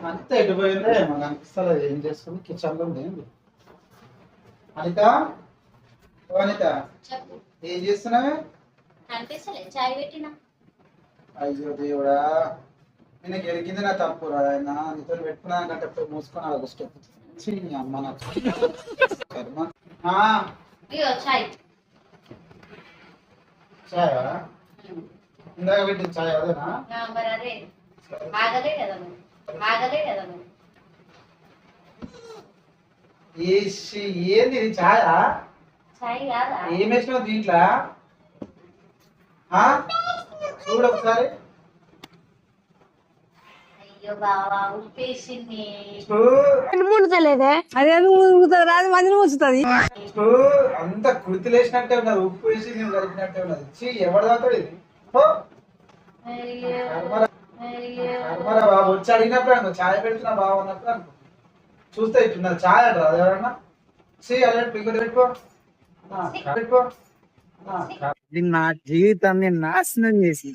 అంత ఎడిపోయిందే మాకు అనిపిస్తలేదు. ఏం చేసుకుని కిచెన్ లో ఉంది. అనిత, ఓ అనిత, చెప్పు. ఏం చేస్తున్నావే? కనిపిస్తలే చాయ్ పెట్టినా. అయ్యో దేవుడా, నేను గెలిగింది నా తప్పు రా. ఆయన నీతో పెట్టుకున్నా కంటే మూసుకొని ఒక స్టెప్ అమ్మ నా కర్మ. ఇగో చాయ్. చాయా? ఇందాక పెట్టింది చాయ్ అదేనా? మరి అదే ఆగలే కదా నువ్వు, ఆగలే కదా నువ్వు. ఏంది ఇది చాయా? చాయ్ కాదా? ఏం వేసినావు దీంట్లో? చూడు ఒకసారి. అయ్యో బావా ఉప్పేసింది. ముడతలేదే అదే రాదు మందిని ముచ్చుతుంది. అంత కుర్తి లేసినట్టే ఉన్నది. ఉప్పు వేసి నేను కలిపినట్టే ఉన్నది. ఎవడు తాగుతాడు ఇది? కర్మరా బాబు. వచ్చి అడిగినప్పుడు అనుకో ఛాయ్ పెడుతున్నా బాబు అన్నప్పుడు అనుకో. చూస్తే ఇట్టున్నది ఛాయ్ అంటారు అది ఎవరన్నా. అలా పెట్టుకో పెట్టుకో. నా జీవితాన్ని నాశనం చేసి